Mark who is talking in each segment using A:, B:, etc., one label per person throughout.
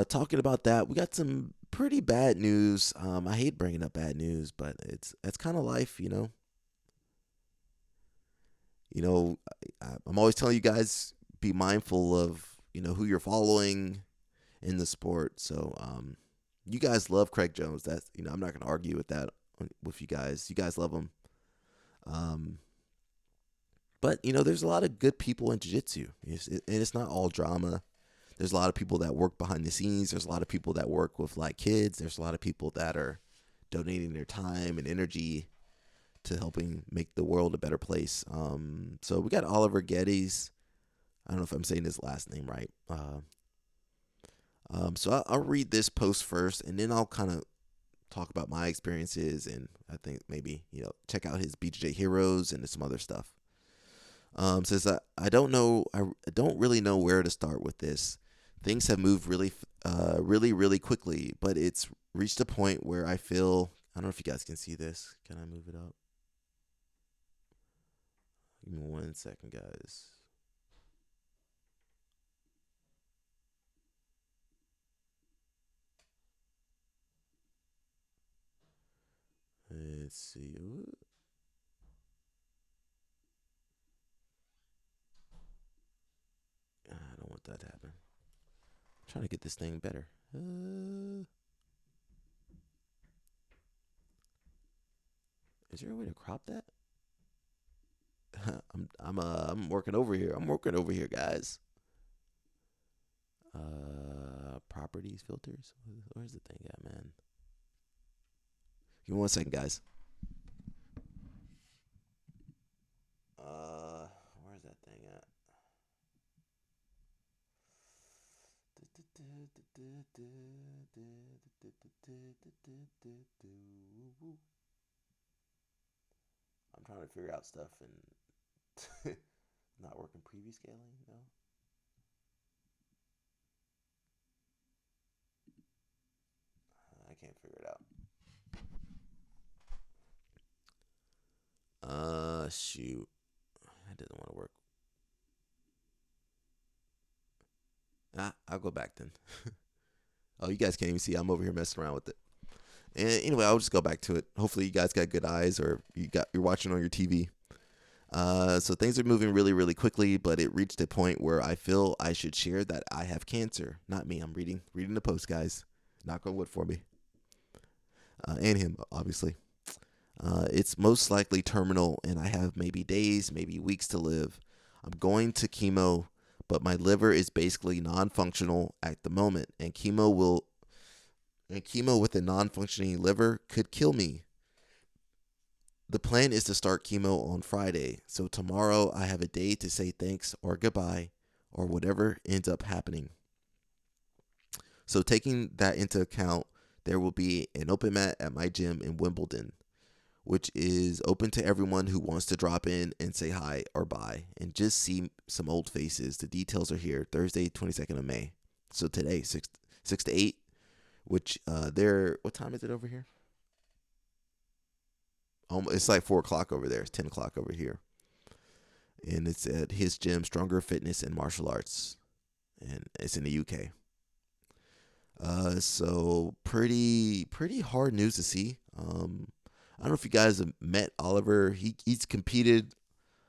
A: Talking about that, we got some pretty bad news. I hate bringing up bad news, but it's kind of life, you know. You know, I'm always telling you guys be mindful of who you're following in the sport. So you guys love Craig Jones. That's I'm not gonna argue with that with you guys. You guys love him. Um, but there's a lot of good people in jiu-jitsu, and it's not all drama. There's a lot of people that work behind the scenes. There's a lot of people that work with like kids. There's a lot of people that are donating their time and energy to helping make the world a better place. So we got Oliver Geddes. I don't know if I'm saying his last name right. So I'll read this post first, and then I'll kind of talk about my experiences, and I think maybe check out his BJJ Heroes and some other stuff. Says I don't know, I don't really know where to start with this. Things have moved really quickly, but it's reached a point where I feel I don't know if you guys can see this. Can I move it up? Give me 1 second, guys. Let's see. I don't want that to happen. I'm trying to get this thing better. Is there a way to crop that? I'm working over here. I'm working over here, guys. Properties filters. Where's the thing at, man? Give me 1 second, guys. Where's that thing at? I'm trying to figure out stuff and not working preview scaling. No, I can't figure it out. Shoot, that didn't want to work. I'll go back then. Oh, you guys can't even see. I'm over here messing around with it. And anyway, I'll just go back to it. Hopefully, you guys got good eyes, or you're watching on your TV. So things are moving really quickly, but it reached a point where I feel I should share that I have cancer. Not me. I'm reading the post, guys. Knock on wood for me. And him, obviously. It's most likely terminal, and I have maybe days, maybe weeks to live. I'm going to chemo, but my liver is basically non-functional at the moment, and chemo with a non-functioning liver could kill me. The plan is to start chemo on Friday, so tomorrow I have a day to say thanks or goodbye or whatever ends up happening. So taking that into account, there will be an open mat at my gym in Wimbledon, which is open to everyone who wants to drop in and say hi or bye and just see some old faces. The details are here, Thursday, 22nd of May. So today, 6 to 8, which what time is it over here? It's like 4 o'clock over there. It's 10 o'clock over here. And it's at his gym, Stronger Fitness and Martial Arts. And it's in the UK. So pretty hard news to see. I don't know if you guys have met Oliver. He's competed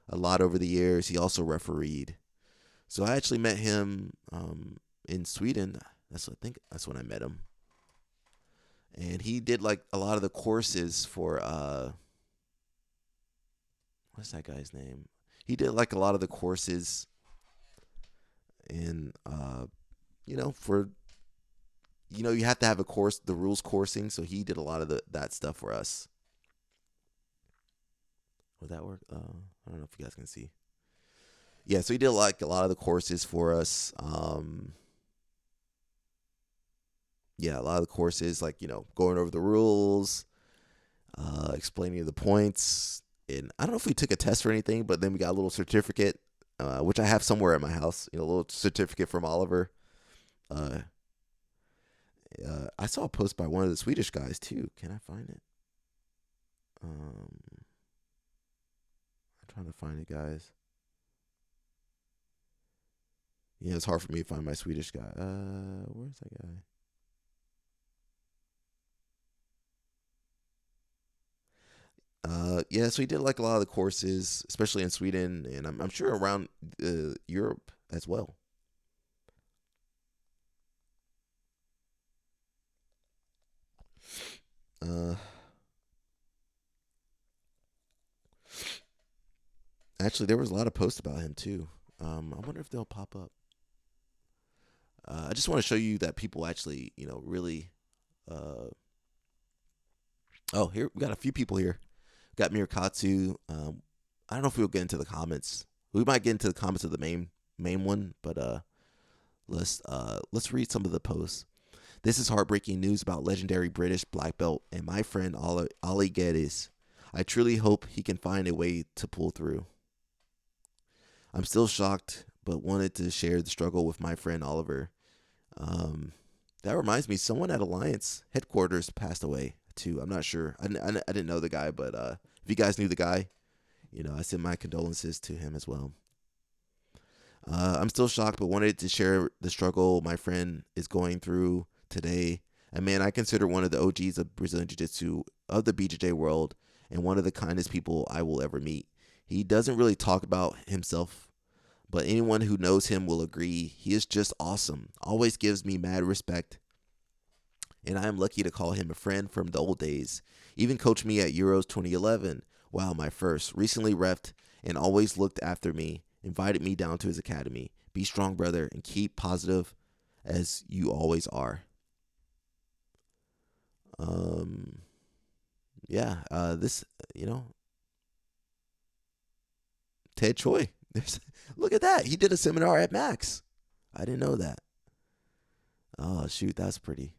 A: a lot over the years. He also refereed. So I actually met him in Sweden. I think that's when I met him. And he did like a lot of the courses for what's that guy's name? He did like a lot of the courses in for you have to have a course, the rules coursing. So he did a lot of that stuff for us. Would that work? I don't know if you guys can see. Yeah, so he did like a lot of the courses for us. Yeah, a lot of the courses, like going over the rules, explaining the points. And I don't know if we took a test or anything, but then we got a little certificate, which I have somewhere at my house. A little certificate from Oliver. I saw a post by one of the Swedish guys too. Can I find it? I'm trying to find it, guys. Yeah, it's hard for me to find my Swedish guy. Where's that guy? Yeah, so he did like a lot of the courses, especially in Sweden, and I'm sure around Europe as well. Uh, Actually, there was a lot of posts about him too. I wonder if they'll pop up. I just want to show you that people actually, really. Uh, oh, here we got a few people here. Got Mirakatsu. I don't know if we'll get into the comments. We might get into the comments of the main one, but let's read some of the posts. This is heartbreaking news about legendary British black belt and my friend Ali Geddes. I truly hope he can find a way to pull through. I'm still shocked, but wanted to share the struggle with my friend Oliver. Um, that reminds me, someone at Alliance headquarters passed away too. I'm not sure. I didn't know the guy, but if you guys knew the guy, I send my condolences to him as well. I'm still shocked, but wanted to share the struggle my friend is going through today. And man, I consider one of the OGs of Brazilian Jiu Jitsu of the BJJ world and one of the kindest people I will ever meet. He doesn't really talk about himself, but anyone who knows him will agree he is just awesome. Always gives me mad respect, and I am lucky to call him a friend from the old days. Even coached me at Euros 2011. Wow, my first. Recently refed and always looked after me. Invited me down to his academy. Be strong, brother, and keep positive as you always are. Um, yeah. This, Ted Choi. Look at that. He did a seminar at Max. I didn't know that. Oh shoot, that's pretty.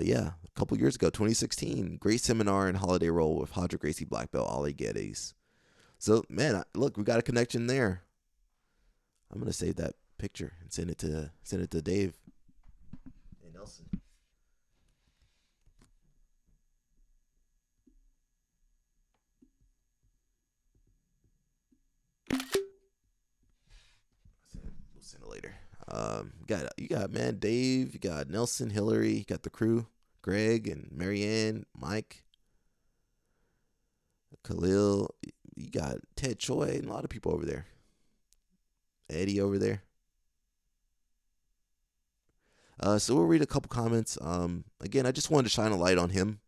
A: Yeah, a couple years ago, 2016, great seminar and holiday roll with Hadra Gracie Black Belt Ali Geddes. So man, look, we got a connection there. I'm gonna save that picture and send it to Dave and Nelson. We'll send it later. You got man Dave, you got Nelson, Hillary, you got the crew, Greg and Marianne, Mike, Khalil. You got Ted Choi and a lot of people over there. Eddie over there. So we'll read a couple comments. Again, I just wanted to shine a light on him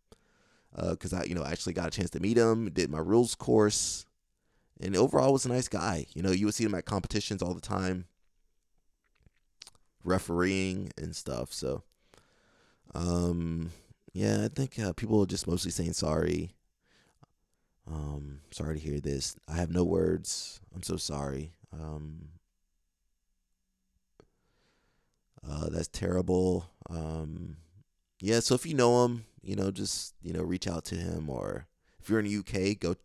A: because I actually got a chance to meet him, did my rules course, and overall was a nice guy. You would see him at competitions all the time, refereeing and stuff. So, yeah, I think people are just mostly saying sorry. Sorry to hear this. I have no words. I'm so sorry. That's terrible. Yeah, so if you know him, just reach out to him, or if you're in the UK, go.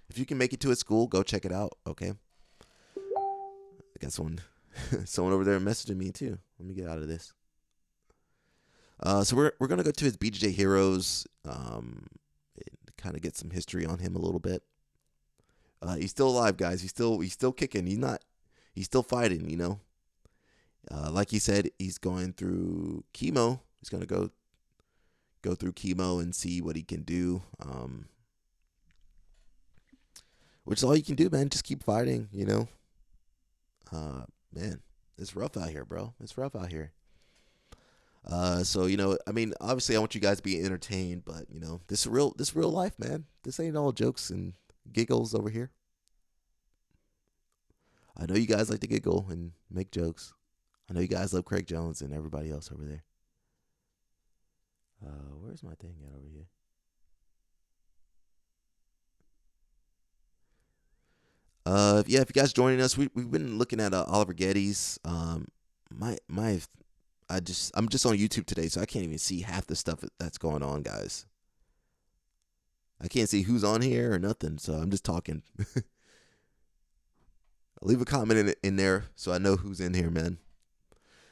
A: If you can make it to his school, go check it out. Okay. I got someone over there messaging me too. Let me get out of this. So we're gonna go to his BJJ heroes. And kind of get some history on him a little bit. He's still alive, guys. He's still kicking. He's still fighting. Like he said, he's going through chemo. He's gonna go through chemo and see what he can do. Which is all you can do, man. Just keep fighting. Man, it's rough out here, bro. It's rough out here. So I mean, obviously, I want you guys to be entertained, but this real life, man. This ain't all jokes and giggles over here. I know you guys like to giggle and make jokes. I know you guys love Craig Jones and everybody else over there. Where's my thing at over here? Yeah, if you guys joining us, we've been looking at Oliver Geddes. My I'm just on YouTube today, so I can't even see half the stuff that's going on, guys. I can't see who's on here or nothing, so I'm just talking. Leave a comment in there so I know who's in here, man.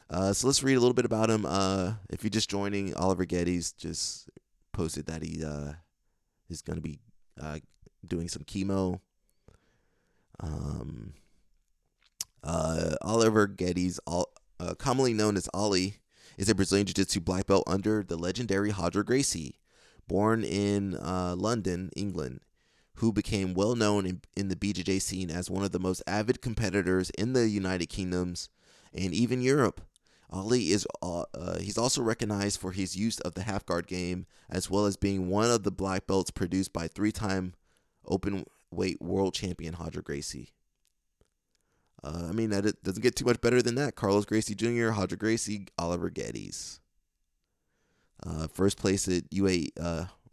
A: So let's read a little bit about him. If you're just joining, Oliver Geddes just posted that he is going to be doing some chemo. Um, Oliver Geddes, commonly known as Ali, is a Brazilian Jiu-Jitsu black belt under the legendary Hadra Gracie. born in London, England, who became well known in the BJJ scene as one of the most avid competitors in the United Kingdoms and even Europe. Ali is he's also recognized for his use of the half guard game, as well as being one of the black belts produced by three-time open weight world champion Roger Gracie. I mean, that doesn't get too much better than that. Carlos Gracie Jr., Roger Gracie, Oliver Geddes. First place at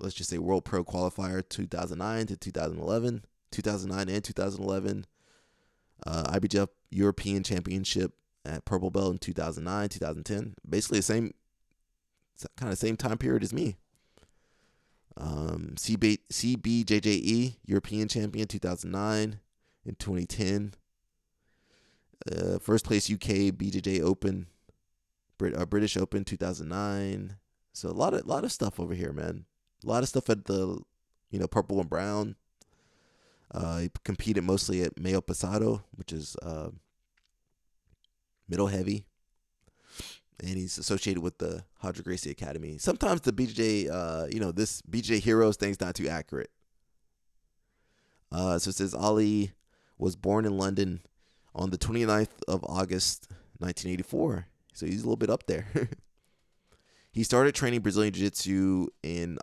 A: let's just say World Pro Qualifier 2009 to 2011, 2009 and 2011. IBJJF European Championship at Purple Belt in 2009, 2010. Basically the same time period as me. CBJJE European Champion 2009 and 2010. First place UK BJJ Open, British Open 2009. So a lot of stuff over here, man. A lot of stuff at the, purple and brown. He competed mostly at Mayo Pasado, which is middle heavy, and he's associated with the Roger Gracie Academy. Sometimes the BJJ, this BJJ Heroes thing's not too accurate. So it says Ali was born in London on the 29th of August, 1984. So he's a little bit up there. He started training Brazilian Jiu-Jitsu in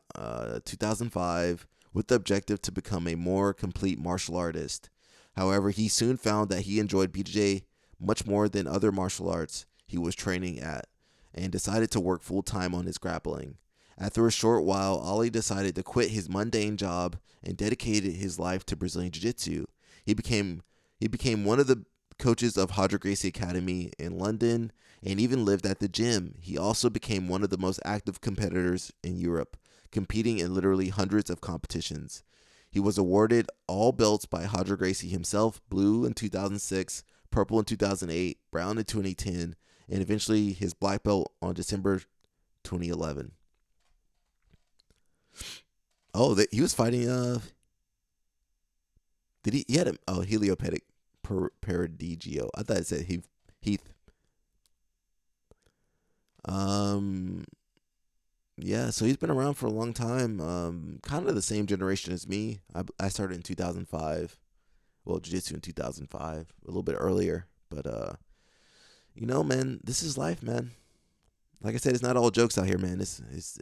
A: 2005 with the objective to become a more complete martial artist. However, he soon found that he enjoyed BJJ much more than other martial arts he was training at, and decided to work full-time on his grappling. After a short while, Ali decided to quit his mundane job and dedicated his life to Brazilian Jiu-Jitsu. He became one of the coaches of Roger Gracie Academy in London, and even lived at the gym. He also became one of the most active competitors in Europe, competing in literally hundreds of competitions. He was awarded all belts by Roger Gracie himself, blue in 2006, purple in 2008, brown in 2010, and eventually his black belt on December 2011. Oh, he was fighting, he had a heliopedic paradigio. I thought it said Heath. Yeah, so he's been around for a long time. Kind of the same generation as me. I started in 2005. Well, jiu-jitsu in 2005, a little bit earlier. But, man, this is life, man. Like I said, it's not all jokes out here, man.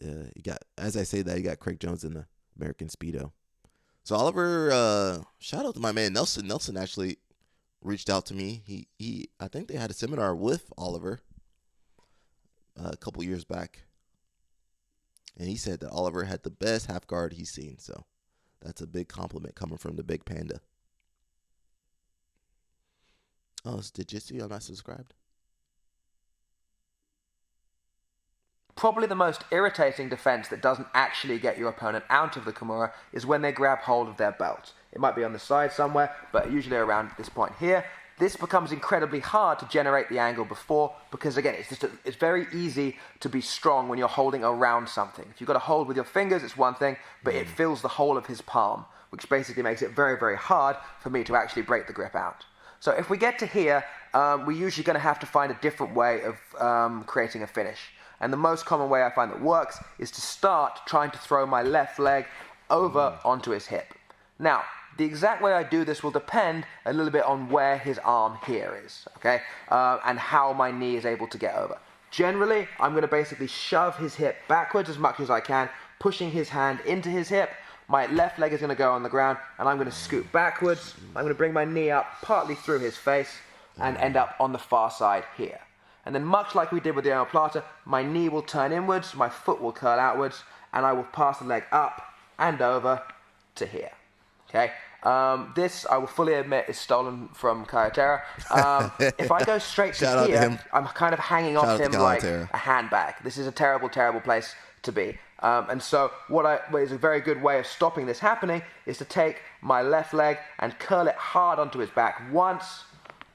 A: You got, as I say that, you got Craig Jones in the American Speedo. So Oliver, shout out to my man Nelson. Nelson actually reached out to me. I think they had a seminar with Oliver a couple years back, and he said that Oliver had the best half guard he's seen. So that's a big compliment coming from the big panda. Oh, did you see I'm not subscribed?
B: Probably the most irritating defense that doesn't actually get your opponent out of the Kimura is when they grab hold of their belt. It might be on the side somewhere, but usually around this point here. This becomes incredibly hard to generate the angle before, because again, it's very easy to be strong when you're holding around something. If you've got to hold with your fingers, it's one thing, but it fills the whole of his palm, which basically makes it very, very hard for me to actually break the grip out. So if we get to here, we're usually going to have to find a different way of creating a finish. And the most common way I find that works is to start trying to throw my left leg over onto his hip. Now, the exact way I do this will depend a little bit on where his arm here is, okay? And how my knee is able to get over. Generally, I'm going to basically shove his hip backwards as much as I can, pushing his hand into his hip. My left leg is going to go on the ground, and I'm going to scoot backwards. I'm going to bring my knee up partly through his face and end up on the far side here. And then much like we did with the omoplata, my knee will turn inwards, my foot will curl outwards, and I will pass the leg up and over to here. Okay? This, I will fully admit, is stolen from Kayotera. If I go straight to here, I'm kind of hanging off him like a handbag. This is a terrible, terrible place to be. And so what is a very good way of stopping this happening is to take my left leg and curl it hard onto his back once,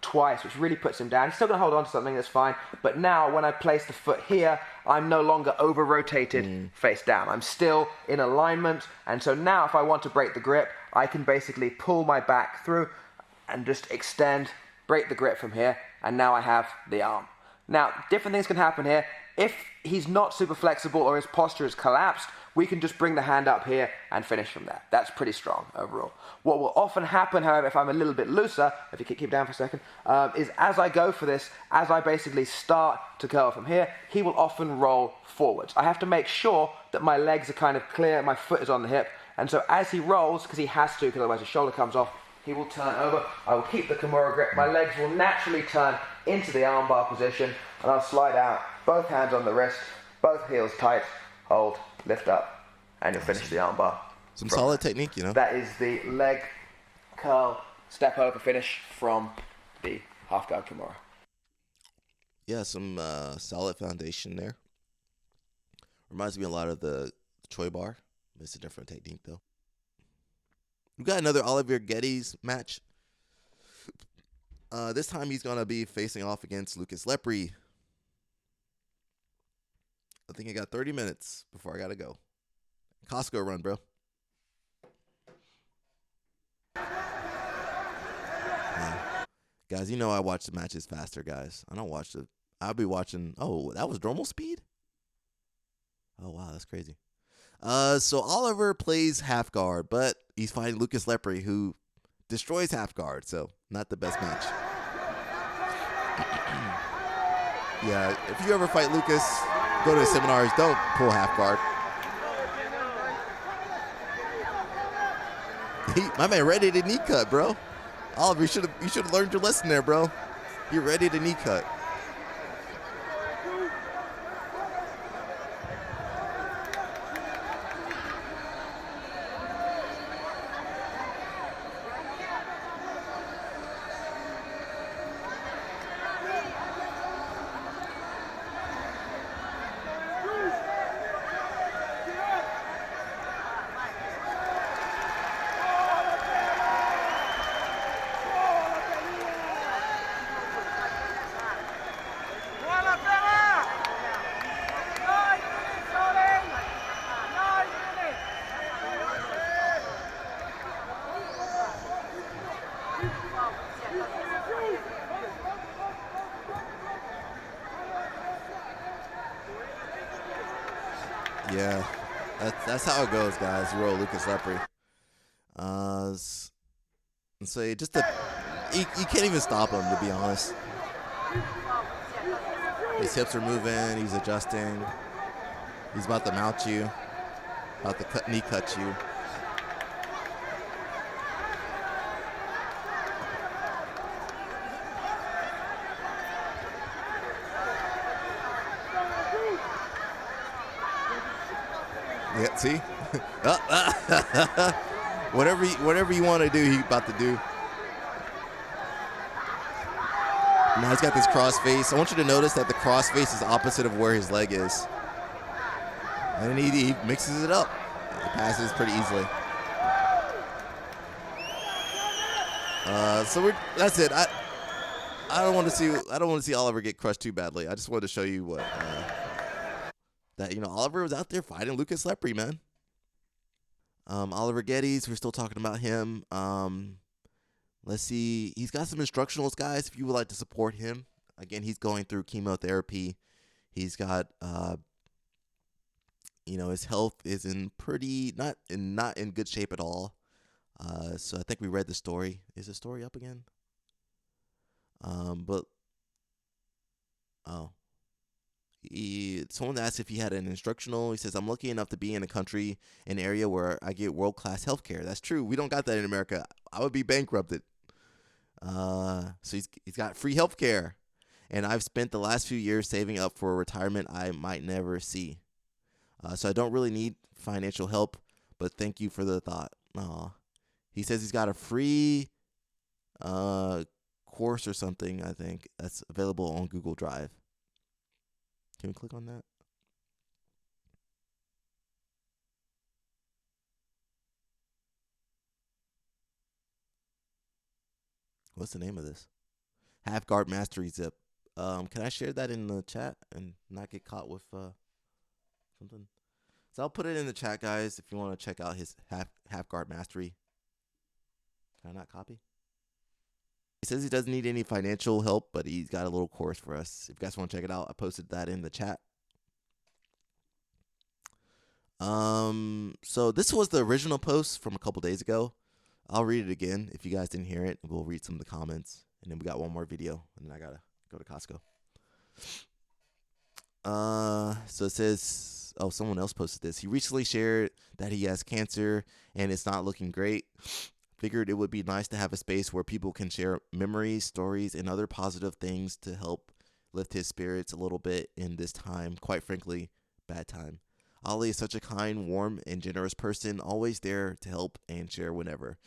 B: twice, which really puts him down. He's still going to hold on to something, that's fine. But now, when I place the foot here, I'm no longer over-rotated face down. I'm still in alignment. And so now, if I want to break the grip, I can basically pull my back through and just extend, break the grip from here, and now I have the arm. Now, different things can happen here. If he's not super flexible or his posture is collapsed, we can just bring the hand up here and finish from there. That's pretty strong overall. What will often happen, however, if I'm a little bit looser, if you keep down for a second, is as I go for this, as I basically start to curl from here, he will often roll forwards. I have to make sure that my legs are kind of clear, my foot is on the hip, and so as he rolls, because he has to, because otherwise his shoulder comes off, he will turn over. I will keep the Kimura grip. My legs will naturally turn into the armbar position, and I'll slide out, both hands on the wrist, both heels tight, hold, lift up, and you'll finish the armbar.
A: Some solid technique, you know.
B: That is the leg curl, step over finish from the half guard Kimura.
A: Yeah, some solid foundation there. Reminds me a lot of the Choi bar. It's a different technique, though. We've got another Oliver Geddes match. This time he's going to be facing off against Lucas Lepre. I think I got 30 minutes before I got to go. Costco run, bro. Guys, you know I watch the matches faster, guys. I don't watch the... I'll be watching... Oh, that was normal speed? Oh, wow, that's crazy. So Oliver plays half guard, but he's fighting Lucas Lepre, who destroys half guard, so not the best match. Yeah, if you ever fight Lucas, go to his seminars, don't pull half guard. My man ready to knee cut, bro. Oliver, you should have learned your lesson there, bro. You're ready to knee cut. Yeah, that's how it goes, guys. You roll Lucas Lepre. And so you can't even stop him, to be honest. His hips are moving. He's adjusting. He's about to mount you. About to knee cut you. Yeah, see? Whatever you want to do, he's about to do. Now he's got this cross face. I want you to notice that the cross face is opposite of where his leg is. And then he mixes it up. It passes pretty easily. That's it. I don't want to see Oliver get crushed too badly. I just wanted to show you what that Oliver was out there fighting Lucas Lepre, man. Oliver Geddes, we're still talking about him. Let's see. He's got some instructionals, guys, if you would like to support him. Again, he's going through chemotherapy. He's got his health is not in good shape at all. So I think we read the story. Is the story up again? Someone asked if he had an instructional. He says, I'm lucky enough to be in an area where I get world-class healthcare. That's true. We don't got that in America. I would be bankrupted. So he's got free healthcare. And I've spent the last few years saving up for a retirement I might never see. So I don't really need financial help, but thank you for the thought. Aw. He says he's got a free course or something, I think, that's available on Google Drive. Can we click on that? What's the name of this? Half Guard Mastery Zip. Can I share that in the chat and not get caught with something? So I'll put it in the chat, guys, if you want to check out his half guard mastery. Can I not copy? He says he doesn't need any financial help, but he's got a little course for us. If you guys want to check it out, I posted that in the chat. So this was the original post from a couple days ago. I'll read it again if you guys didn't hear it. We'll read some of the comments, and then we got one more video, and then I gotta go to Costco. So it says, oh, someone else posted this. He recently shared that he has cancer and it's not looking great. Figured it would be nice to have a space where people can share memories, stories, and other positive things to help lift his spirits a little bit in this time, quite frankly, bad time. Ollie is such a kind, warm, and generous person, always there to help and share whenever.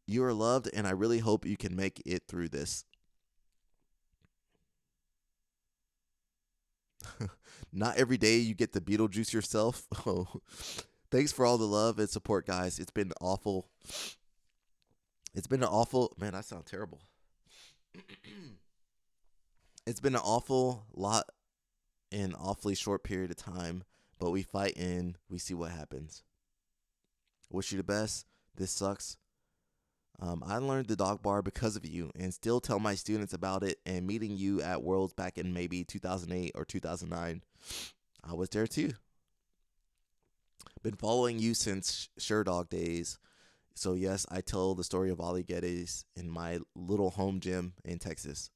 A: You are loved, and I really hope you can make it through this. Not every day you get to Beetlejuice yourself. Oh, thanks for all the love and support, guys. It's been awful. It's been an awful, man, I sound terrible. It's been an awful lot in awfully short period of time, but we fight and we see what happens. Wish you the best. This sucks. I learned the dog bar because of you and still tell my students about it, and meeting you at Worlds back in maybe 2008 or 2009. I was there too. Been following you since Sure Dog days. So yes, I tell the story of Ollie Geddes in my little home gym in Texas.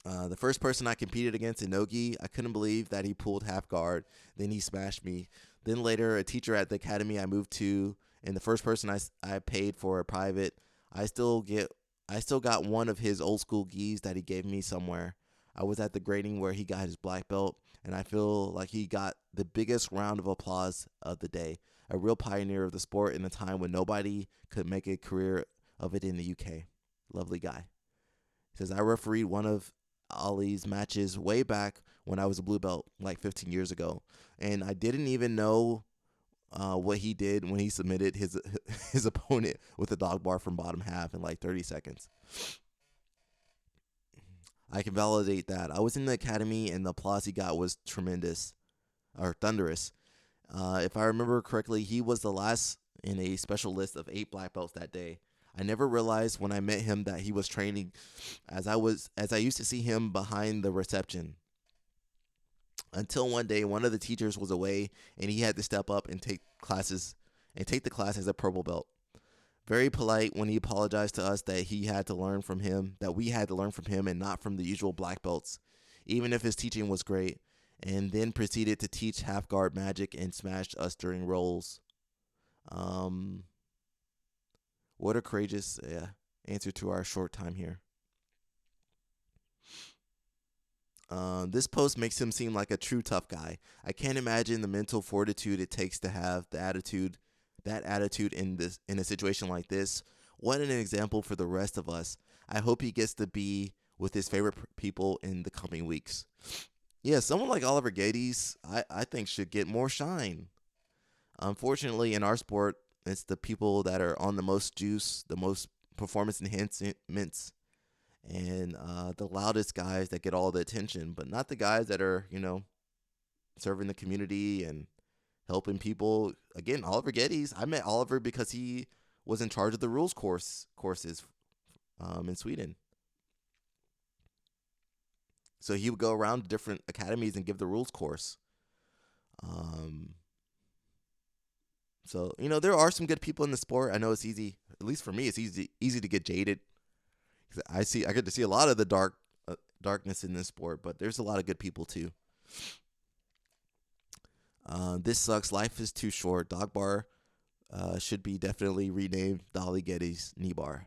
A: The first person I competed against in Nogi, I couldn't believe that he pulled half guard. Then he smashed me. Then later, a teacher at the academy I moved to, and the first person I paid for a private, I still get I still got one of his old school gis that he gave me somewhere. I was at the grading where he got his black belt, and I feel like he got the biggest round of applause of the day. A real pioneer of the sport in a time when nobody could make a career of it in the UK. Lovely guy. He says, I refereed one of Ollie's matches way back when I was a blue belt, like 15 years ago. And I didn't even know what he did when he submitted his his opponent with a dog bar from bottom half in like 30 seconds. I can validate that. I was in the academy and the applause he got was tremendous or thunderous. If I remember correctly, he was the last in a special list of 8 black belts that day. I never realized when I met him that he was training as I used to see him behind the reception. Until one day one of the teachers was away and he had to step up and take the class as a purple belt. Very polite when he apologized to us that we had to learn from him and not from the usual black belts, even if his teaching was great, and then proceeded to teach half guard magic and smashed us during rolls. Um, what a courageous answer to our short time here. This post makes him seem like a true tough guy. I can't imagine the mental fortitude it takes to have that attitude in a situation like this. What an example for the rest of us. I hope he gets to be with his favorite people in the coming weeks. Yeah, someone like Oliver Geddes, I think should get more shine. Unfortunately, in our sport, it's the people that are on the most juice, the most performance enhancements, and the loudest guys that get all the attention, but not the guys that are, serving the community and helping people. Again, Oliver Geddes, I met Oliver because he was in charge of the rules courses in Sweden. So he would go around to different academies and give the rules course. Um, so there are some good people in the sport. I know it's easy, at least for me, it's easy to get jaded. I get to see a lot of the darkness in this sport, but there's a lot of good people too. This sucks. Life is too short. Dog bar should be definitely renamed Dolly Geddes Knee Bar.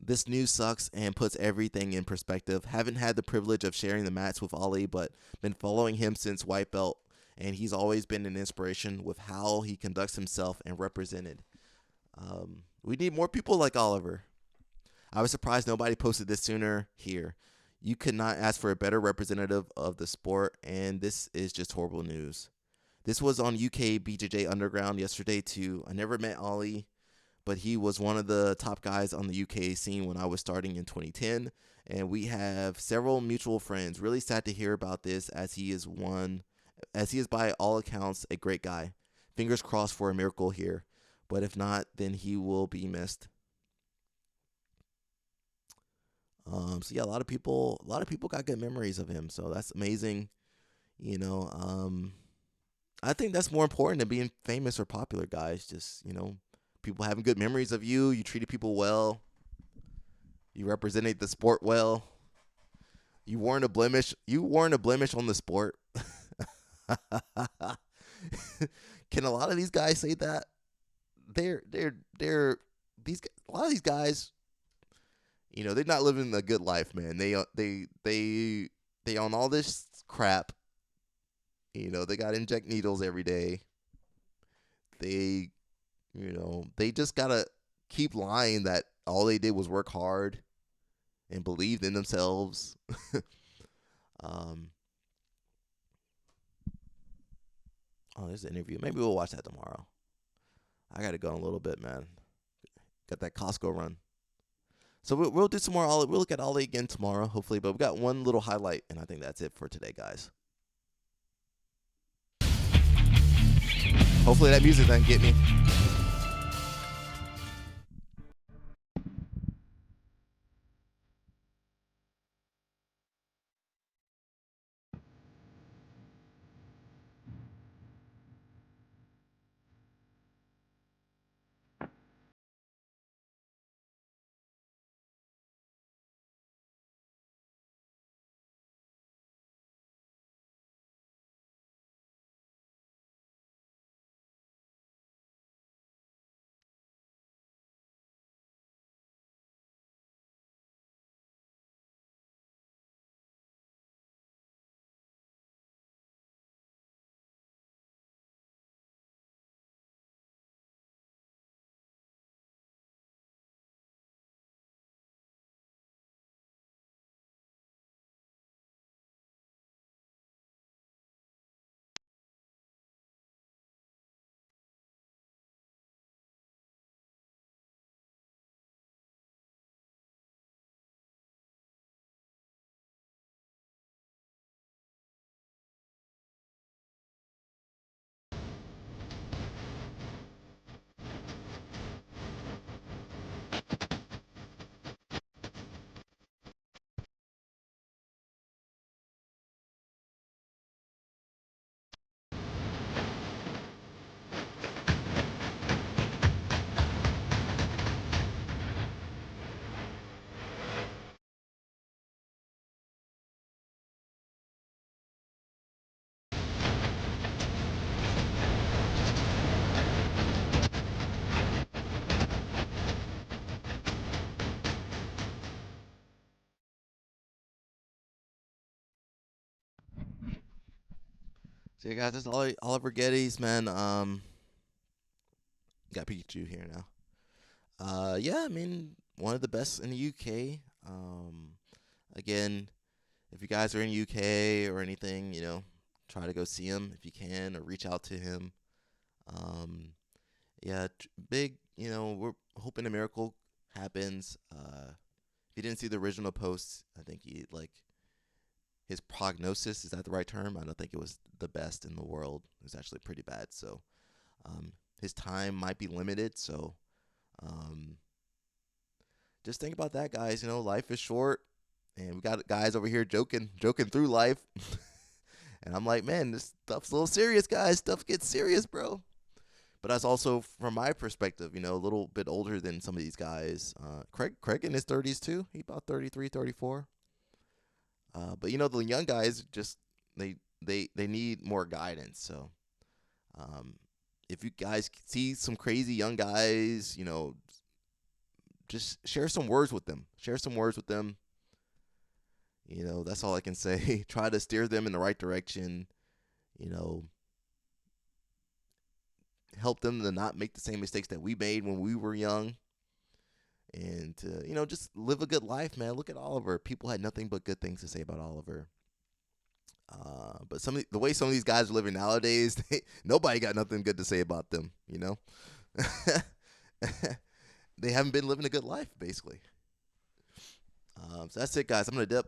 A: This news sucks and puts everything in perspective. Haven't had the privilege of sharing the mats with Ollie, but been following him since white belt, and he's always been an inspiration with how he conducts himself and represented. We need more people like Oliver. I was surprised nobody posted this sooner here. You could not ask for a better representative of the sport, and this is just horrible news. This was on UK BJJ Underground yesterday too. I never met Ollie, but he was one of the top guys on the UK scene when I was starting in 2010, and we have several mutual friends. Really sad to hear about this as he is by all accounts a great guy. Fingers crossed for a miracle here, but if not, then he will be missed. So yeah, a lot of people got good memories of him. So that's amazing. You know, I think that's more important than being famous or popular, guys. Just, people having good memories of you. You treated people well. You represented the sport well. You weren't a blemish. You weren't a blemish on the sport. Can a lot of these guys say that? They're these a lot of these guys, they're not living a good life, man. They on all this crap. They got to inject needles every day. They, they just gotta keep lying that all they did was work hard and believed in themselves. um, oh, there's an interview. Maybe we'll watch that tomorrow. I gotta go in a little bit, man. Got that Costco run. So we'll do some more Ollie. We'll look at Ollie again tomorrow, hopefully. But we got one little highlight, and I think that's it for today, guys. Hopefully that music doesn't get me. So yeah, guys, this is Oliver Geddes, man. Got Pikachu here now. Yeah, I mean, one of the best in the UK. Again, if you guys are in UK or anything, try to go see him if you can, or reach out to him. Um, yeah, big. We're hoping a miracle happens. If you didn't see the original post, I think he his prognosis, is that the right term? I don't think it was the best in the world. It was actually pretty bad. So um, his time might be limited. So um, just think about that, guys. Life is short, and we got guys over here joking through life. And I'm like, man, this stuff's a little serious, guys. Stuff gets serious, bro. But that's also, from my perspective, a little bit older than some of these guys. Craig in his 30s too. He about 33, 34. But the young guys just they need more guidance. So um, if you guys see some crazy young guys, just share some words with them. Share some words with them. That's all I can say. Try to steer them in the right direction. You know, help them to not make the same mistakes that we made when we were young. And to, just live a good life, man. Look at Oliver. People had nothing but good things to say about Oliver. But the way some of these guys are living nowadays, nobody got nothing good to say about them. They haven't been living a good life, basically. So that's it, guys. I'm gonna dip.